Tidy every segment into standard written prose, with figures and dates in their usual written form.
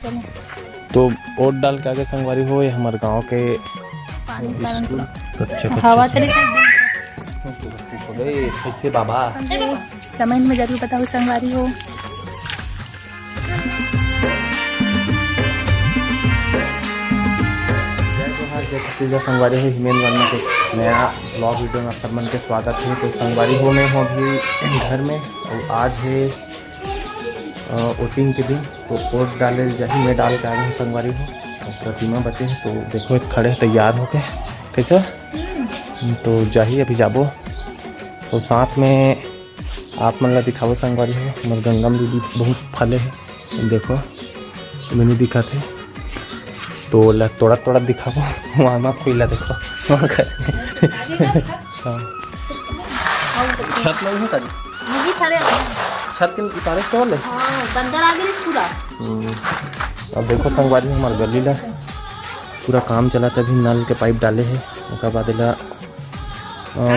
चलो। तो वोट डाल के आगे संगवारी हो, ये हमारे गांव के पानी कच्चे हवा चले कैसे बाबा कमेंट में जरूर बताओ संगवारी हो। जय छत्तीसगढ़ संगवारी हो, हिमेन वर्मा के नया ब्लॉग वीडियो में आप सब मन के स्वागत है। तो संगवारी हो मैं हूँ अभी घर में और आज है वोटिंग के दिन। तो वोट डाले जही मैं डाल के आ रही हूँ संगवारी हो। और प्रतिमा बचे हैं तो देखो एक खड़े तैयार होके कैसा। तो जाही अभी जाबो तो साथ में आप मन ला दिखाओ संगवारी हो। हमारे गंगम दीदी बहुत फले है देखो मैंने दिखा थे तो थोड़ा थोड़ा दिखाओ वहाँ मत कोई ला देखो वहाँ छत नहीं है छत के उतारे तो ले पूरा। अब देखो संगवारी हमारे गली ला पूरा काम चला था। अभी नल के पाइप डाले हैं उसके बाद ला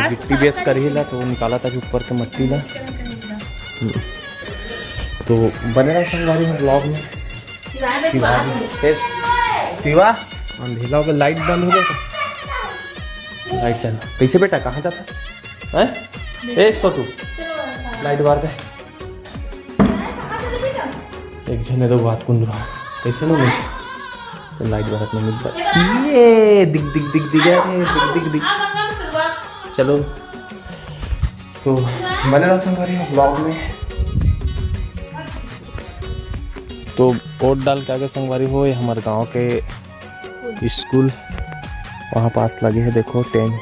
गिट्टी बेस करी ला तो निकाला था ऊपर के मट्टी ला। तो बने रहा संगवारी में ब्लॉग में। शिवा अंधेला हो गया लाइट बंद हो गया लाइट चल कैसे बेटा कहाँ जाता है ए छोटू लाइट बार दे एक जने दो बात कुंद रहा कैसे ना मिल तो लाइट बार में मिल ये दिख दिख दिख दिख दिख दिख दिख चलो। तो बने रहो संगवारी ब्लॉग में। तो वोट डाल के आगे संगवारी हो, ये हमारे गांव के स्कूल वहाँ पास लगे हैं देखो टेंट।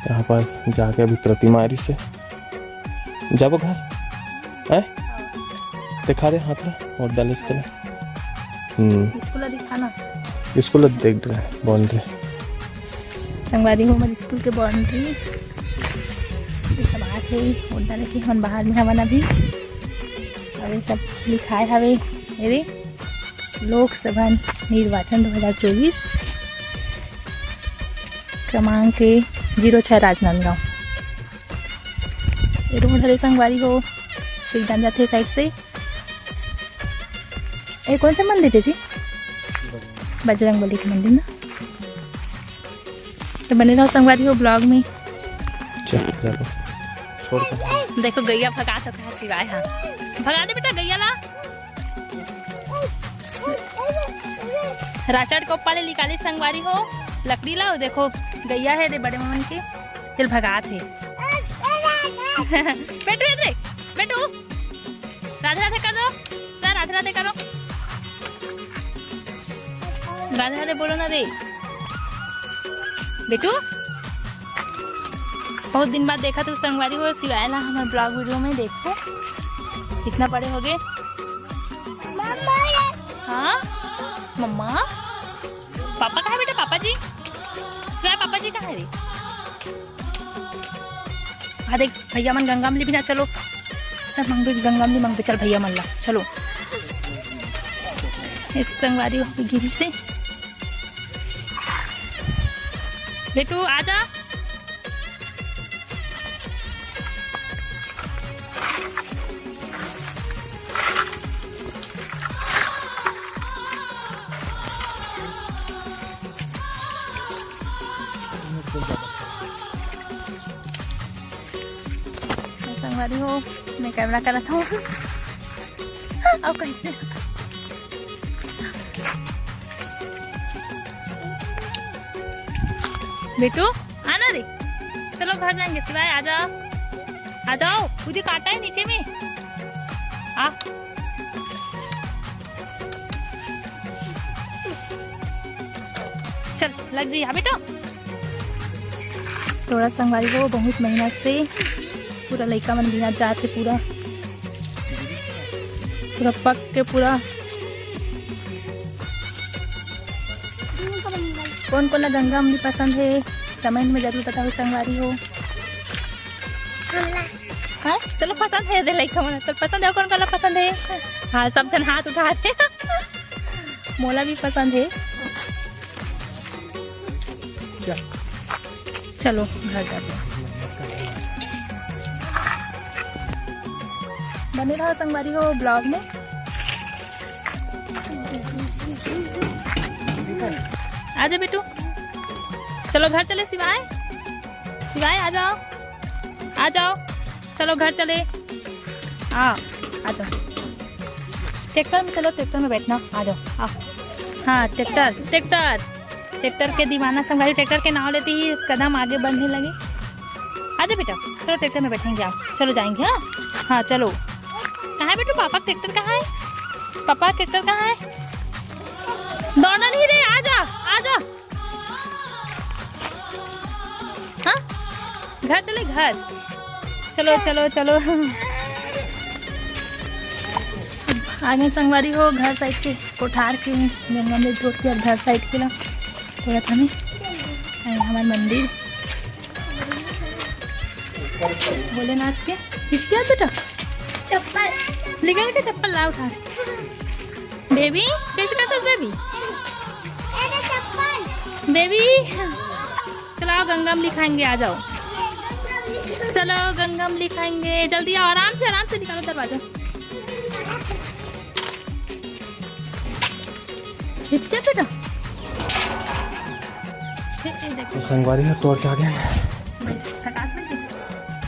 यहाँ पास जाके अभी प्रतिमा आ रही से जाबो घर है दिखा रहे हाथ में वोट डाले इसके स्कूल दिखाना स्कूल देख रहे बाउंड्री संगवारी हो हमारे स्कूल के बाउंड्री सब आठ है वोट डाले के हम बाहर में हवन अभी अरे सब लिखाए हवे अरे लोकसभा निर्वाचन 2024 क्रमांक 06 राजनांदगांव। ये रोड हरे संगवारी हो शिवगंज जाते साइड से। ये कौन से मंदिर थी बजरंगबली के मंदिर ना। तो बने रहो संगवारी हो ब्लॉग में। छोड़ कर देखो गैया भगा सकता है सिवाय। हाँ भगा दे बेटा गैया ला राचड़ को पाले निकाली संगवारी हो लकड़ी ला देखो गैया है रे बड़े ममन के तिल भगा थे बेटू रे बेटू राधे राधे कर दो राधे राधे करो राधे राधे बोलो ना रे बेटू। बहुत दिन बाद देखा तो संगवारी हो सिवाय ला हमारे ब्लॉग वीडियो में देखो कितना बड़े हो गए। हाँ मम्मा पापा कहाँ है बेटा पापा जी सिवाय पापा जी कहाँ है रे। हाँ देख भैया मन गंगा में भी ना चलो सब मंग गंगा में मंग चल भैया मन ला चलो। इस संगवारी हो गिरी से बेटू आजा। संगवारी हो मैं कैमरा कर रहा हूँ अब कैसे बेटू आना रे चलो घर जाएंगे सिवाय आ जाओ खुद ही काटा है नीचे में आ चल लग गई बेटा। थोड़ा संगवारी हो बहुत मेहनत से पूरा लड़का मन बिना जाते पूरा पक के पूरा कौन कौन गंगा अमली पसंद है कमेंट में जरूर बताओ संगवारी हो। हाँ चलो पसंद है दे लड़का मन तो पसंद है कौन कौन पसंद है। हाँ सब जन हाथ उठाते मोला भी पसंद है। चलो घर जाते हैं। बने रहो संगवारी हो ब्लॉग में। आजा बेटू, चलो घर चले। शिवाय शिवाय आ जाओ, आ जाओ, चलो घर चले। आ जाओ, ट्रैक्टर में चलो, ट्रैक्टर में बैठना। आ जाओ, आओ। हाँ ट्रैक्टर ट्रैक्टर ट्रैक्टर के दीवाना संगवारी, ट्रैक्टर के नाम लेते ही कदम आगे बढ़ने लगे। आजा बेटा, चलो ट्रैक्टर में बैठेंगे। आओ चलो जाएंगे। हाँ हाँ चलो। कहाँ है बेटू पापा ट्रैक्टर कहाँ है? पापा ट्रैक्टर कहाँ है? दौड़ना नहीं रे, आजा आजा। हाँ घर चले, घर चलो चलो चलो। आगे संगवारी हो घर साइड के कोठार के गंगा में छोड़ के अब घर साइड के ला थोड़ा था नहीं हमारे मंदिर भोलेनाथ के। किसके हाथ बेटा? चप्पल निकाल के, चप्पल ला उठा। बेबी कैसे करते बेबी? बेबी चलो गंगा में लिखाएंगे। आ जाओ, चलो गंगा में लिखाएंगे। जल्दी आओ, आराम से निकालो दरवाजा। खींच के बेटा। तो संगवारी है तोड़ के आ गया।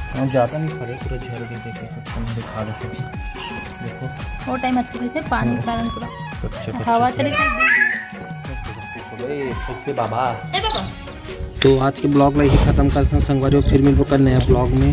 हाँ ज़्यादा नहीं खड़े, पूरा झड़ गए। देखे सब दिखा रहे देखो, वो टाइम अच्छे थे, पानी के कारण पूरा हवा चली थी। बाबा तो आज के ब्लॉग में ही ख़त्म करते हैं संगवारी। फिर मिलबो कर नया ब्लॉग में।